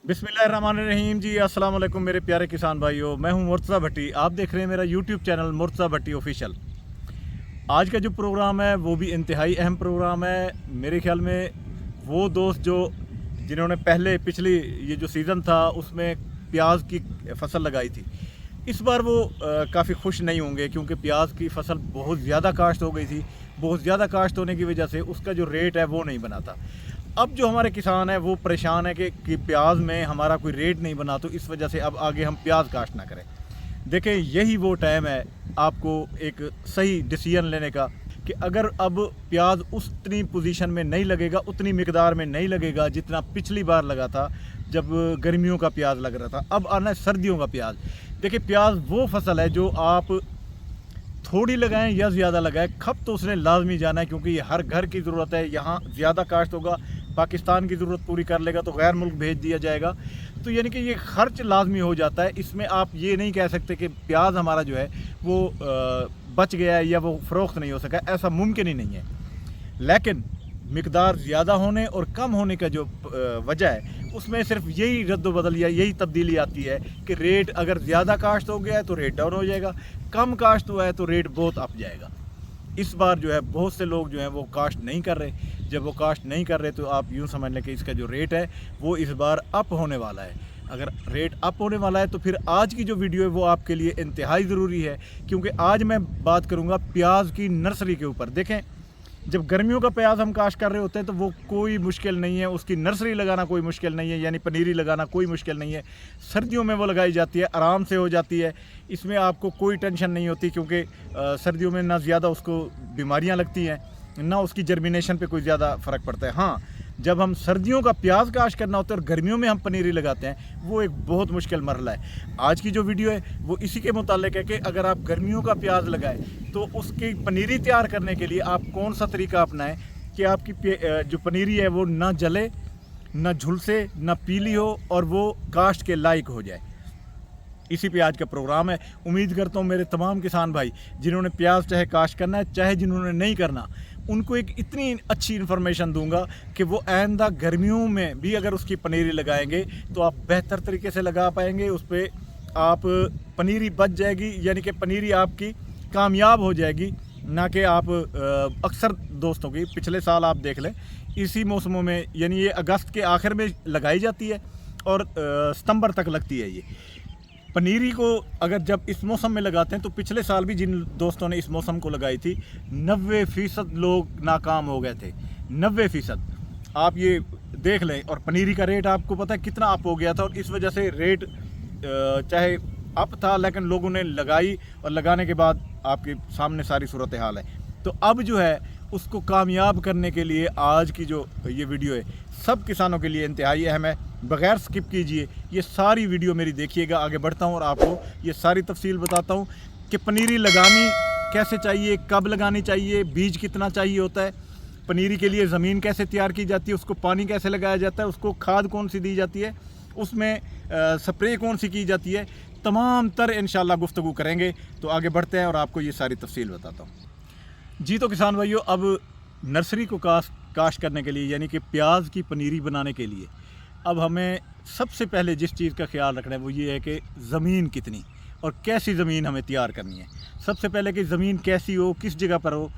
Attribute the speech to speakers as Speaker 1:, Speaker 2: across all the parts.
Speaker 1: बिस्मिल्लाहिर्रहमानिर्रहीम जी, अस्सलाम वालेकुम मेरे प्यारे किसान भाइयों। मैं हूं मुर्तज़ा भट्टी। आप देख रहे हैं मेरा यूट्यूब चैनल मुर्तज़ा भट्टी ऑफिशियल। आज का जो प्रोग्राम है वो भी इंतहाई अहम प्रोग्राम है। मेरे ख्याल में वो दोस्त जिन्होंने पहले पिछली ये जो सीज़न था उसमें प्याज की फसल लगाई थी, इस बार वो काफ़ी खुश नहीं होंगे क्योंकि प्याज की फसल बहुत ज़्यादा काश्त हो गई थी। बहुत ज़्यादा काश्त होने की वजह से उसका जो रेट है वो नहीं बना था। अब जो हमारे किसान हैं वो परेशान है कि प्याज में हमारा कोई रेट नहीं बना, तो इस वजह से अब आगे हम प्याज काश्त ना करें। देखें, यही वो टाइम है आपको एक सही डिसीजन लेने का कि अगर अब प्याज उतनी पोजीशन में नहीं लगेगा, उतनी मिकदार में नहीं लगेगा जितना पिछली बार लगा था जब गर्मियों का प्याज लग रहा था। अब आना है सर्दियों का प्याज। देखिए, प्याज वो फसल है जो आप थोड़ी लगाएं या ज़्यादा लगाएं, खप तो उसने लाजमी जाना है क्योंकि ये हर घर की ज़रूरत है। यहाँ ज़्यादा काश्त होगा, पाकिस्तान की ज़रूरत पूरी कर लेगा तो गैर मुल्क भेज दिया जाएगा, तो यानी कि ये खर्च लाजमी हो जाता है। इसमें आप ये नहीं कह सकते कि प्याज हमारा जो है वो बच गया है या वो फ़रोख्त नहीं हो सका, ऐसा मुमकिन ही नहीं है। लेकिन मिकदार ज़्यादा होने और कम होने का जो वजह है उसमें सिर्फ यही रद्द-ओ-बदल या यही तब्दीली आती है कि रेट अगर ज़्यादा काश्त हो गया है तो रेट डाउन हो जाएगा, कम काश्त हुआ है तो रेट बहुत अप जाएगा। इस बार जो है बहुत से लोग जो हैं वो काश्त नहीं कर रहे। जब वो काश्त नहीं कर रहे तो आप यूँ समझ लें कि इसका जो रेट है वो इस बार अप होने वाला है। अगर रेट अप होने वाला है तो फिर आज की जो वीडियो है वो आपके लिए इंतहाई ज़रूरी है, क्योंकि आज मैं बात करूँगा प्याज की नर्सरी के ऊपर। देखें, जब गर्मियों का प्याज हम काश्त कर रहे होते हैं तो वो कोई मुश्किल नहीं है, उसकी नर्सरी लगाना कोई मुश्किल नहीं है, यानी पनीरी लगाना कोई मुश्किल नहीं है। सर्दियों में वो लगाई जाती है, आराम से हो जाती है, इसमें आपको कोई टेंशन नहीं होती क्योंकि सर्दियों में ना ज़्यादा उसको बीमारियां लगती हैं, ना उसकी जर्मिनेशन पे कोई ज़्यादा फ़र्क पड़ता है। हाँ, जब हम सर्दियों का प्याज काश्त करना होता है और गर्मियों में हम पनीरी लगाते हैं, वो एक बहुत मुश्किल मरला है। आज की जो वीडियो है वो इसी के मुतालिक है कि अगर आप गर्मियों का प्याज लगाएं तो उसकी पनीरी तैयार करने के लिए आप कौन सा तरीका अपनाएं कि आपकी जो पनीरी है वो ना जले, ना झुलसे, ना पीली हो और वो काश्त के लायक हो जाए। इसी पे आज का प्रोग्राम है। उम्मीद करता हूँ मेरे तमाम किसान भाई जिन्होंने प्याज चाहे काश्त करना है चाहे जिन्होंने नहीं करना, उनको एक इतनी अच्छी इन्फॉर्मेशन दूंगा कि वो आइंदा गर्मियों में भी अगर उसकी पनीरी लगाएंगे तो आप बेहतर तरीके से लगा पाएंगे। उस पर आप पनीरी बच जाएगी, यानी कि पनीरी आपकी कामयाब हो जाएगी, ना कि आप अक्सर दोस्तों की पिछले साल आप देख लें इसी मौसमों में, यानी ये अगस्त के आखिर में लगाई जाती है और सितंबर तक लगती है। ये पनीरी को अगर जब इस मौसम में लगाते हैं तो पिछले साल भी जिन दोस्तों ने इस मौसम को लगाई थी 90% लोग नाकाम हो गए थे। 90% आप ये देख लें। और पनीरी का रेट आपको पता है कितना अप हो गया था, और इस वजह से रेट चाहे अप था लेकिन लोगों ने लगाई और लगाने के बाद आपके सामने सारी सूरत हाल है। तो अब जो है उसको कामयाब करने के लिए आज की जो ये वीडियो है सब किसानों के लिए इंतहाई अहम है। बगैर स्किप कीजिए ये सारी वीडियो मेरी देखिएगा। आगे बढ़ता हूँ और आपको ये सारी तफसील बताता हूँ कि पनीरी लगानी कैसे चाहिए, कब लगानी चाहिए, बीज कितना चाहिए होता है, पनीरी के लिए ज़मीन कैसे तैयार की जाती है, उसको पानी कैसे लगाया जाता है, उसको खाद कौन सी दी जाती है, उसमें स्प्रे कौन सी की जाती है, तमाम तर इंशाल्लाह गुफ्तगू करेंगे। तो आगे बढ़ते हैं और आपको ये सारी तफसील बताता हूँ। जी तो किसान भाइयों, अब नर्सरी को काश्त करने के लिए यानी कि प्याज की पनीरी बनाने के लिए अब हमें सबसे पहले जिस चीज़ का ख्याल रखना है वो ये है कि ज़मीन कितनी और कैसी ज़मीन हमें तैयार करनी है। सबसे पहले कि ज़मीन कैसी हो, किस जगह पर हो,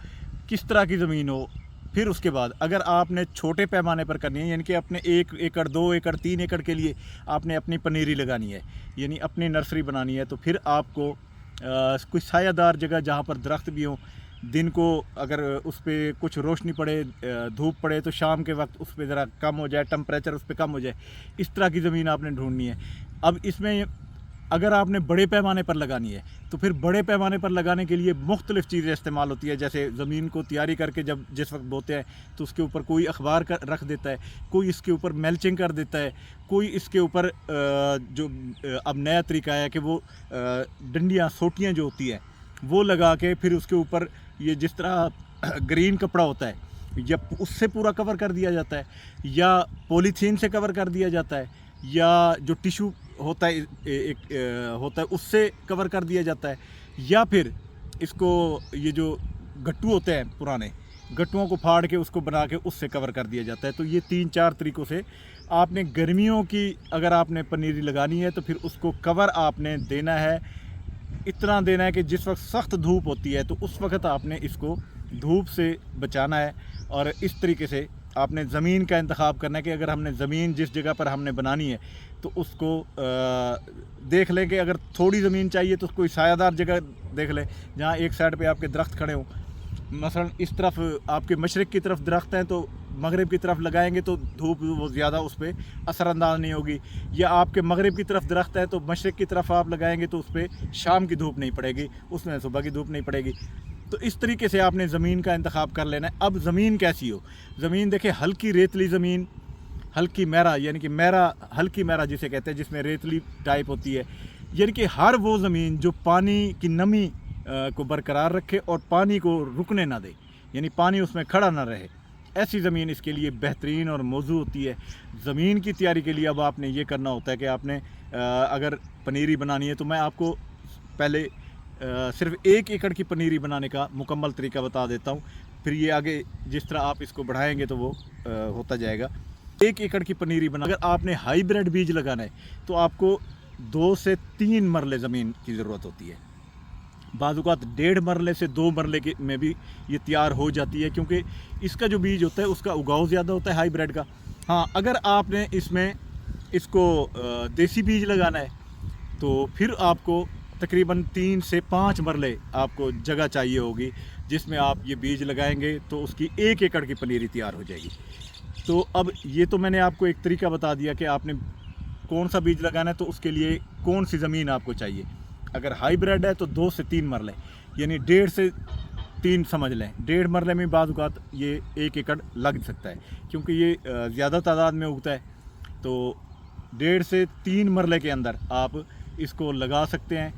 Speaker 1: किस तरह की ज़मीन हो। फिर उसके बाद अगर आपने छोटे पैमाने पर करनी है, यानी कि अपने 1 एकड़ 2 एकड़ 3 एकड़ के लिए आपने अपनी पनीरी लगानी है, यानी अपनी नर्सरी बनानी है, तो फिर आपको कोई सायादार जगह जहाँ पर दरख्त भी हों, दिन को अगर उस पर कुछ रोशनी पड़े, धूप पड़े तो शाम के वक्त उस पर ज़रा कम हो जाए, टेम्परेचर उस पर कम हो जाए, इस तरह की ज़मीन आपने ढूंढनी है। अब इसमें अगर आपने बड़े पैमाने पर लगानी है तो फिर बड़े पैमाने पर लगाने के लिए मुख्तलिफ़ चीज़ें इस्तेमाल होती है। जैसे ज़मीन को तैयारी करके जब जिस वक्त बोते हैं तो उसके ऊपर कोई अखबार रख देता है, कोई इसके ऊपर मेल्चिंग कर देता है, कोई इसके ऊपर जो अब नया तरीका है कि वो डंडियाँ सोटियाँ जो होती हैं वो लगा के फिर उसके ऊपर ये जिस तरह ग्रीन कपड़ा होता है या उससे पूरा कवर कर दिया जाता है, या पॉलीथीन से कवर कर दिया जाता है, या जो टिशू होता है होता है उससे कवर कर दिया जाता है, या फिर इसको ये जो गट्टू होते हैं पुराने गट्टुओं को फाड़ के उसको बना के उससे कवर कर दिया जाता है। तो ये 3-4 तरीक़ों से आपने गर्मियों की अगर आपने पनीरी लगानी है तो फिर उसको कवर आपने देना है, इतना देना है कि जिस वक्त सख्त धूप होती है तो उस वक्त आपने इसको धूप से बचाना है। और इस तरीके से आपने ज़मीन का इंतखाब करना है कि अगर हमने ज़मीन जिस जगह पर हमने बनानी है तो उसको देख लें कि अगर थोड़ी ज़मीन चाहिए तो कोई सायादार जगह देख लें जहाँ एक साइड पे आपके दरख्त खड़े हों। मसलन इस तरफ आपके मशरिक़ की तरफ दरख्त हैं तो मगरिब की तरफ लगाएंगे तो धूप वो ज़्यादा उस पर असरअंदाज नहीं होगी, या आपके मगरिब की तरफ दरख्त है तो मशरिक़ की तरफ आप लगाएंगे तो उस पर शाम की धूप नहीं पड़ेगी, उसमें सुबह की धूप नहीं पड़ेगी। तो इस तरीके से आपने ज़मीन का इंतखाब कर लेना है। अब ज़मीन कैसी हो, ज़मीन देखिए हल्की रेतली ज़मीन, हल्की मैरा यानी कि मैरा, हल्की मैरा जिसे कहते हैं, जिसमें रेतली टाइप होती है, यानी कि हर वो ज़मीन जो पानी की नमी को बरकरार रखे और पानी को रुकने ना दे, यानी पानी उसमें खड़ा ना रहे, ऐसी ज़मीन इसके लिए बेहतरीन और मौजू होती है। ज़मीन की तैयारी के लिए अब आपने ये करना होता है कि आपने अगर पनीरी बनानी है तो मैं आपको पहले सिर्फ 1 एकड़ की पनीरी बनाने का मुकम्मल तरीका बता देता हूँ, फिर ये आगे जिस तरह आप इसको बढ़ाएंगे तो वो होता जाएगा। 1 एकड़ की पनीरी बना, अगर आपने हाईब्रिड बीज लगाना है तो आपको 2 से 3 मरले ज़मीन की ज़रूरत होती है। बाज़-औक़ात 1.5 मरले से 2 मरले के में भी ये तैयार हो जाती है, क्योंकि इसका जो बीज होता है उसका उगाव ज़्यादा होता है हाईब्रिड का। हाँ, अगर आपने इसमें इसको देसी बीज लगाना है तो फिर आपको तकरीबन 3 से 5 मरले आपको जगह चाहिए होगी, जिसमें आप ये बीज लगाएंगे तो उसकी 1 एकड़ की पनीरी तैयार हो जाएगी। तो अब ये तो मैंने आपको एक तरीका बता दिया कि आपने कौन सा बीज लगाना है तो उसके लिए कौन सी ज़मीन आपको चाहिए। अगर हाईब्रिड है तो 2 से 3 मरले, यानी 1.5 से 3 समझ लें। 1.5 मरले में बाज़-औक़ात ये 1 एकड़ लग सकता है, क्योंकि ये ज़्यादा तादाद में उगता है। तो 1.5 से 3 मरले के अंदर आप इसको लगा सकते हैं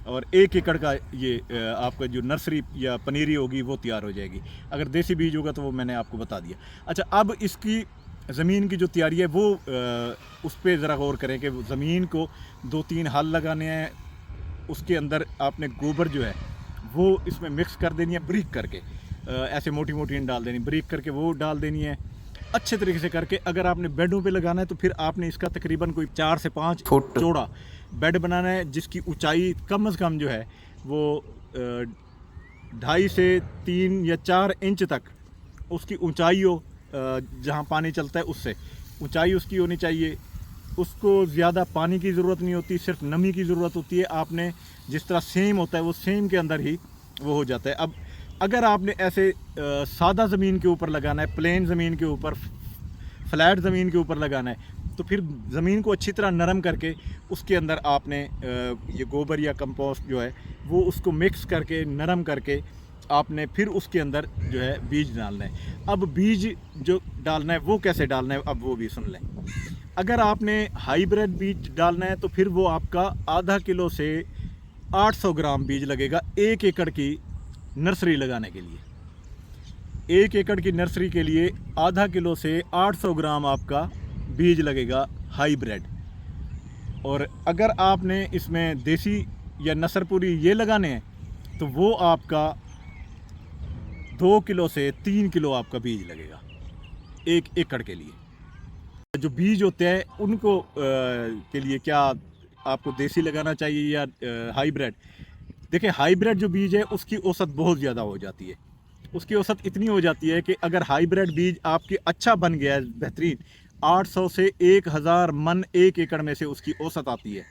Speaker 1: और 1 एकड़ का ये आपका जो नर्सरी या पनीरी होगी वो तैयार हो जाएगी। अगर देसी बीज होगा तो वो मैंने आपको बता दिया। अच्छा, अब इसकी ज़मीन की जो तैयारी है वो उस पर ज़रा गौर करें कि ज़मीन को 2-3 हल लगाने हैं, उसके अंदर आपने गोबर जो है वो इसमें मिक्स कर देनी है ब्रीक करके, ऐसे मोटी मोटी डाल देनी, ब्रीक करके वो डाल देनी है अच्छे तरीके से करके। अगर आपने बेडों पे लगाना है तो फिर आपने इसका तकरीबन कोई 4 से 5 फुट चौड़ा बेड बनाना है, जिसकी ऊंचाई कम से कम जो है वो 2.5 से 3 या 4 इंच तक उसकी ऊंचाई हो, जहाँ पानी चलता है उससे ऊंचाई उसकी होनी चाहिए। उसको ज़्यादा पानी की ज़रूरत नहीं होती, सिर्फ नमी की ज़रूरत होती है। आपने जिस तरह सेम होता है वो सेम के अंदर ही वो हो जाता है। अब अगर आपने ऐसे सादा ज़मीन के ऊपर लगाना है, प्लेन ज़मीन के ऊपर, फ्लैट ज़मीन के ऊपर लगाना है, तो फिर ज़मीन को अच्छी तरह नरम करके उसके अंदर आपने ये गोबर या कंपोस्ट जो है वो उसको मिक्स करके नरम करके आपने फिर उसके अंदर जो है बीज डालना है। अब बीज जो डालना है वो कैसे डालना है, अब वो भी सुन लें। अगर आपने हाईब्रिड बीज डालना है तो फिर वो आपका आधा किलो से 800 ग्राम बीज लगेगा 1 एकड़ की नर्सरी लगाने के लिए। 1 एकड़ की नर्सरी के लिए आधा किलो से 800 ग्राम आपका बीज लगेगा हाईब्रिड। और अगर आपने इसमें देसी या नसरपुरी ये लगाने हैं तो वो आपका 2 किलो से 3 किलो आपका बीज लगेगा 1 एकड़ के लिए। जो बीज होते हैं उनको के लिए क्या आपको देसी लगाना चाहिए या हाईब्रिड? देखिए, हाईब्रिड जो बीज है उसकी औसत बहुत ज़्यादा हो जाती है। उसकी औसत इतनी हो जाती है कि अगर हाईब्रिड बीज आपके अच्छा बन गया है बेहतरीन, 800 से 1000 मन 1 एकड़ में से उसकी औसत आती है,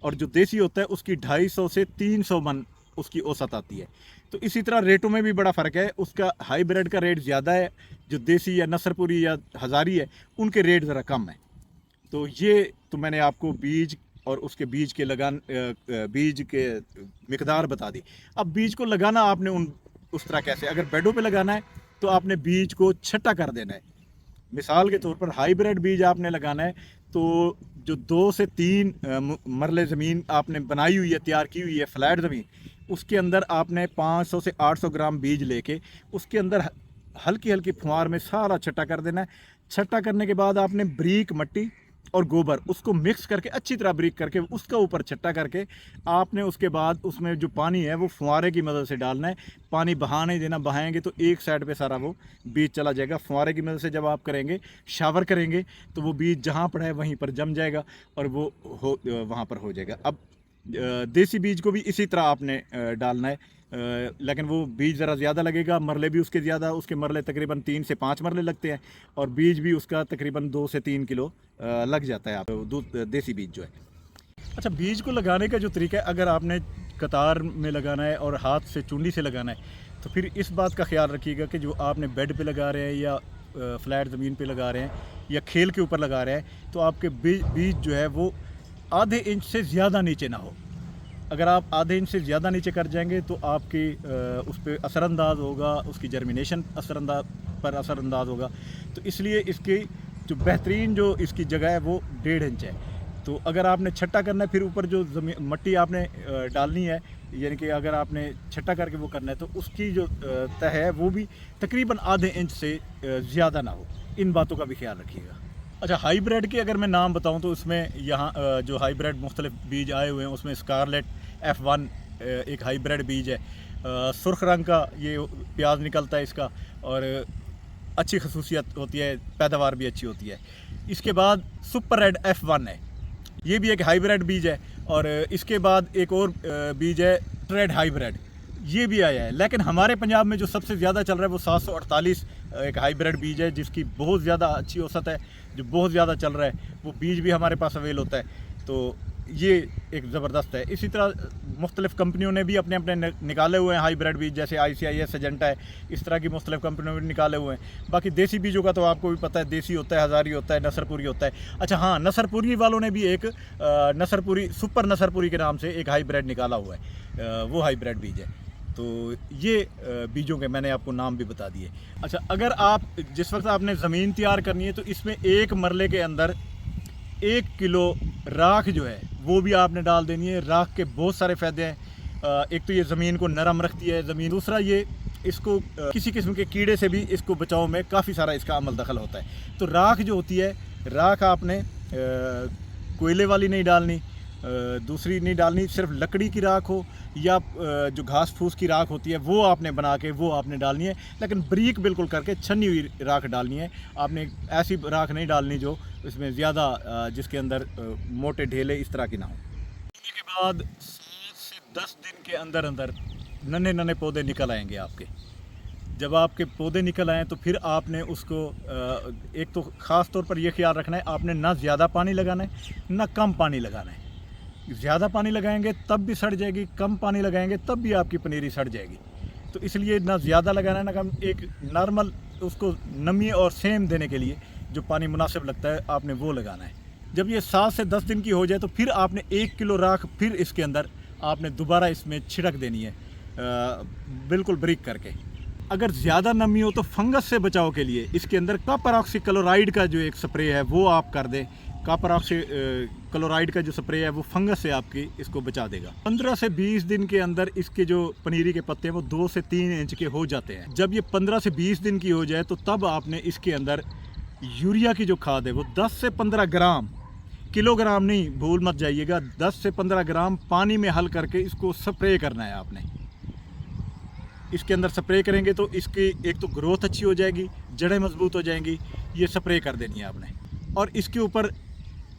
Speaker 1: और जो देसी होता है उसकी 250 से 300 मन उसकी औसत आती है। तो इसी तरह रेटों में भी बड़ा फ़र्क है। उसका हाईब्रिड का रेट ज़्यादा है, जो देसी या नसरपुरी या हज़ारी है उनके रेट ज़रा कम है। तो ये तो मैंने आपको बीज और उसके बीज के बीज के मिकदार बता दी। अब बीज को लगाना आपने उस तरह कैसे, अगर बेडों पे लगाना है तो आपने बीज को छट्टा कर देना है। मिसाल के तौर पर हाईब्रिड बीज आपने लगाना है तो जो 2 से 3 मरले ज़मीन आपने बनाई हुई है, तैयार की हुई है फ्लैट ज़मीन, उसके अंदर आपने 500 से 800 ग्राम बीज लेके उसके अंदर हल्की हल्की फुहार में सारा छट्टा कर देना है। छट्टा करने के बाद आपने बारीक मट्टी और गोबर, उसको मिक्स करके अच्छी तरह ब्रीक करके उसका ऊपर छट्टा करके आपने उसके बाद उसमें जो पानी है वो फुहारे की मदद से डालना है। पानी बहा नहीं देना, बहाएंगे तो एक साइड पे सारा वो बीज चला जाएगा। फुहारे की मदद से जब आप करेंगे, शावर करेंगे, तो वो बीज जहाँ पड़ा है वहीं पर जम जाएगा और वो वहाँ पर हो जाएगा। अब देसी बीज को भी इसी तरह आपने डालना है, लेकिन वो बीज ज़रा ज़्यादा लगेगा, मरले भी उसके ज़्यादा, उसके मरले तकरीबन 3 से 5 मरले लगते हैं और बीज भी उसका तकरीबन 2 से 3 किलो लग जाता है आप देसी बीज जो है। अच्छा, बीज को लगाने का जो तरीका है, अगर आपने कतार में लगाना है और हाथ से चुंडी से लगाना है तो फिर इस बात का ख्याल रखिएगा कि जो आपने बेड पे लगा रहे हैं या फ्लैट ज़मीन पे लगा रहे हैं या खेल के ऊपर लगा रहे हैं, तो आपके बीज जो है वो आधे इंच से ज़्यादा नीचे ना हो। अगर आप आधे इंच से ज़्यादा नीचे कर जाएंगे तो आपकी उस पर असरअंदाज होगा, उसकी जर्मिनेशन असरअंदाज होगा। तो इसलिए इसकी जो बेहतरीन जो इसकी जगह है वो 1.5 इंच है। तो अगर आपने छट्टा करना है, फिर ऊपर जो मट्टी आपने डालनी है, यानी कि अगर आपने छट्टा करके वो करना है तो उसकी जो तह है वो भी तकरीबन आधे इंच से ज़्यादा ना हो। इन बातों का भी ख्याल रखिएगा। अच्छा, हाईब्रिड के अगर मैं नाम बताऊं तो इसमें यहाँ जो हाईब्रिड मुख्तलिफ बीज आए हुए हैं उसमें स्कारलेट F1 एक हाईब्रिड बीज है। सुर्ख रंग का ये प्याज निकलता है इसका और अच्छी खसूसियत होती है, पैदावार भी अच्छी होती है। इसके बाद सुपर रेड F1 है, ये भी एक हाईब्रिड बीज है। और इसके बाद एक और बीज है ट्रेड हाईब्रिड, ये भी आया है। लेकिन हमारे पंजाब में जो सबसे ज़्यादा चल रहा है वो 748 एक हाईब्रिड बीज है, जिसकी बहुत ज़्यादा अच्छी औसत है, जो बहुत ज़्यादा चल रहा है। वो बीज भी हमारे पास अवेल होता है, तो ये एक ज़बरदस्त है। इसी तरह मुख्तलिफ़ कंपनियों ने भी अपने अपने निकाले हुए हैं हाईब्रिड बीज, जैसे ICIS सजेंटा है, इस तरह की मुख्तलिफ़ कंपनियों ने निकाले हुए हैं। बाकी देसी बीजों का तो आपको भी पता है, देसी होता है, हज़ारी होता है, नसरपुरी होता है। अच्छा हाँ, नसरपुरी वालों ने भी एक नसरपुरी, सुपर नसरपुरी के नाम से एक हाईब्रिड निकाला हुआ है, वो हाईब्रिड बीज है। तो ये बीजों के मैंने आपको नाम भी बता दिए। अच्छा, अगर आप जिस वक्त आपने ज़मीन तैयार करनी है तो इसमें एक मरले के अंदर 1 किलो राख जो है वो भी आपने डाल देनी है। राख के बहुत सारे फ़ायदे हैं। एक तो ये ज़मीन को नरम रखती है ज़मीन, दूसरा ये इसको किसी किस्म के कीड़े से भी इसको बचाव में काफ़ी सारा इसका अमल दखल होता है। तो राख जो होती है, राख आपने कोयले वाली नहीं डालनी, दूसरी नहीं डालनी, सिर्फ लकड़ी की राख हो या जो घास फूस की राख होती है वो आपने बना के वो आपने डालनी है, लेकिन ब्रीक बिल्कुल करके छन्नी हुई राख डालनी है। आपने ऐसी राख नहीं डालनी जो इसमें ज़्यादा जिसके अंदर मोटे ढेले इस तरह की ना हो। के बाद 7 से 10 दिन के अंदर अंदर नन्हे नन्हे पौधे निकल आएंगे आपके। जब आपके पौधे निकल आएँ तो फिर आपने उसको एक तो ख़ास तौर पर यह ख्याल रखना है, आपने ना ज़्यादा पानी लगाना है ना कम पानी लगाना है। ज़्यादा पानी लगाएंगे तब भी सड़ जाएगी, कम पानी लगाएंगे तब भी आपकी पनीरी सड़ जाएगी। तो इसलिए ना ज़्यादा लगाना है ना कम, एक नॉर्मल उसको नमी और सेम देने के लिए जो पानी मुनासिब लगता है आपने वो लगाना है। जब ये 7 से 10 दिन की हो जाए तो फिर आपने 1 किलो राख फिर इसके अंदर आपने दोबारा इसमें छिड़क देनी है, बिल्कुल ब्रिक करके। अगर ज़्यादा नमी हो तो फंगस से बचाव के लिए इसके अंदर कॉपर ऑक्सीक्लोराइड का जो एक स्प्रे है वो आप कर दें। कॉपर ऑक्सीक्लोराइड का जो स्प्रे है वो फंगस से आपकी इसको बचा देगा। 15 से 20 दिन के अंदर इसके जो पनीरी के पत्ते हैं वो 2 से 3 इंच के हो जाते हैं। जब ये 15 से 20 दिन की हो जाए तो तब आपने इसके अंदर यूरिया की जो खाद है वो 10 से 15 ग्राम, किलोग्राम नहीं भूल मत जाइएगा, 10 से 15 ग्राम पानी में हल करके इसको स्प्रे करना है आपने। इसके अंदर स्प्रे करेंगे तो इसकी एक तो ग्रोथ अच्छी हो जाएगी, जड़ें मजबूत हो जाएंगी, ये स्प्रे कर देनी है आपने। और इसके ऊपर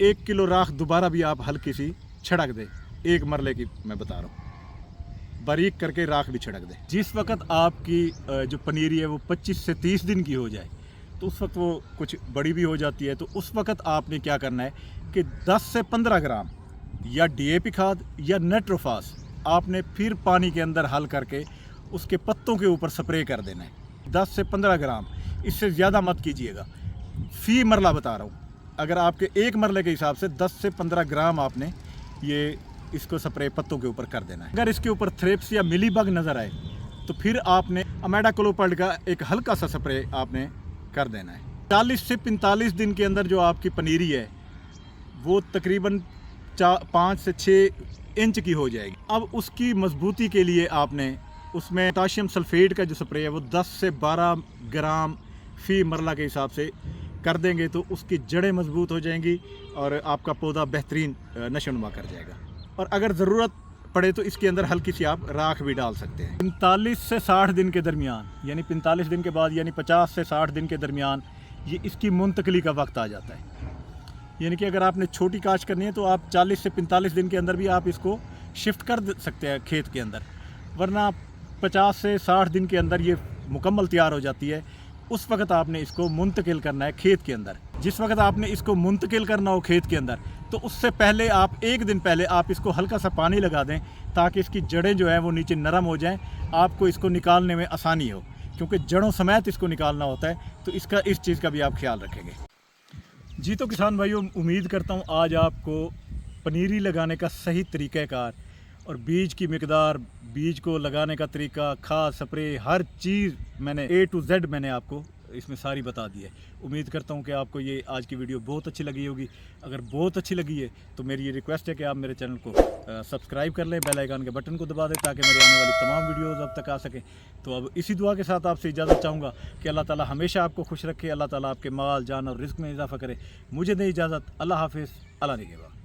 Speaker 1: 1 किलो राख दोबारा भी आप हल्की सी छिड़क दें, एक मरले की मैं बता रहा हूँ, बारीक करके राख भी छिड़क दें। जिस वक्त आपकी जो पनीरी है वो 25 से 30 दिन की हो जाए तो उस वक्त वो कुछ बड़ी भी हो जाती है, तो उस वक्त आपने क्या करना है कि 10 से 15 ग्राम या DAP खाद या नेट्रोफास आपने फिर पानी के अंदर हल करके उसके पत्तों के ऊपर स्प्रे कर देना है। 10 से 15 ग्राम, इससे ज़्यादा मत कीजिएगा, फी मरला बता रहा हूँ। अगर आपके एक मरले के हिसाब से 10 से 15 ग्राम आपने ये इसको स्प्रे पत्तों के ऊपर कर देना है। अगर इसके ऊपर थ्रिप्स या मिलीबग नज़र आए तो फिर आपने इमिडाक्लोप्रिड का एक हल्का सा स्प्रे आपने कर देना है। 40 से 45 दिन के अंदर जो आपकी पनीरी है वो तकरीबन 5 से 6 इंच की हो जाएगी। अब उसकी मजबूती के लिए आपने उसमें पोटाशियम सल्फेट का जो स्प्रे है वो 10 से 12 ग्राम फी मरला के हिसाब से कर देंगे तो उसकी जड़ें मजबूत हो जाएंगी और आपका पौधा बेहतरीन नशोनुमा कर जाएगा। और अगर ज़रूरत पड़े तो इसके अंदर हल्की सी आप राख भी डाल सकते हैं। 45 से 60 दिन के दरमियान, यानी 45 दिन के बाद यानी 50 से 60 दिन के दरमियान ये इसकी मुंतकली का वक्त आ जाता है। यानी कि अगर आपने छोटी काश्त करनी है तो आप 40 से 45 दिन के अंदर भी आप इसको शिफ्ट कर सकते हैं खेत के अंदर, वरना 50 से 60 दिन के अंदर ये मुकम्मल तैयार हो जाती है। उस वक्त आपने इसको मुंतकिल करना है खेत के अंदर। जिस वक्त आपने इसको मुंतकिल करना हो खेत के अंदर, तो उससे पहले आप एक दिन पहले आप इसको हल्का सा पानी लगा दें ताकि इसकी जड़ें जो हैं वो नीचे नरम हो जाएं, आपको इसको निकालने में आसानी हो, क्योंकि जड़ों समेत इसको निकालना होता है। तो इस चीज़ का भी आप ख्याल रखेंगे। जी तो किसान भाइयों, उम्मीद करता हूँ आज आपको पनीरी लगाने का सही तरीक़ाकार और बीज की मिकदार, बीज को लगाने का तरीका, खाद, स्प्रे, हर चीज़ मैंने A to Z मैंने आपको इसमें सारी बता दी है। उम्मीद करता हूँ कि आपको ये आज की वीडियो बहुत अच्छी लगी होगी। अगर बहुत अच्छी लगी है तो मेरी ये रिक्वेस्ट है कि आप मेरे चैनल को सब्सक्राइब कर लें, बेल आइकन के बटन को दबा दें ताकि मेरे आने वाली तमाम वीडियोज़ अब तक आ सकें। तो अब इसी दुआ के साथ आपसे इजाज़त चाहूँगा कि अल्लाह ताला हमेशा आपको खुश रखे, अल्लाह ताला आपके माल, जान और रिज़्क़ में इजाफ़ा करे। मुझे दें इजाज़त। अल्लाह हाफ़िज़। अल्लाह निगहबान।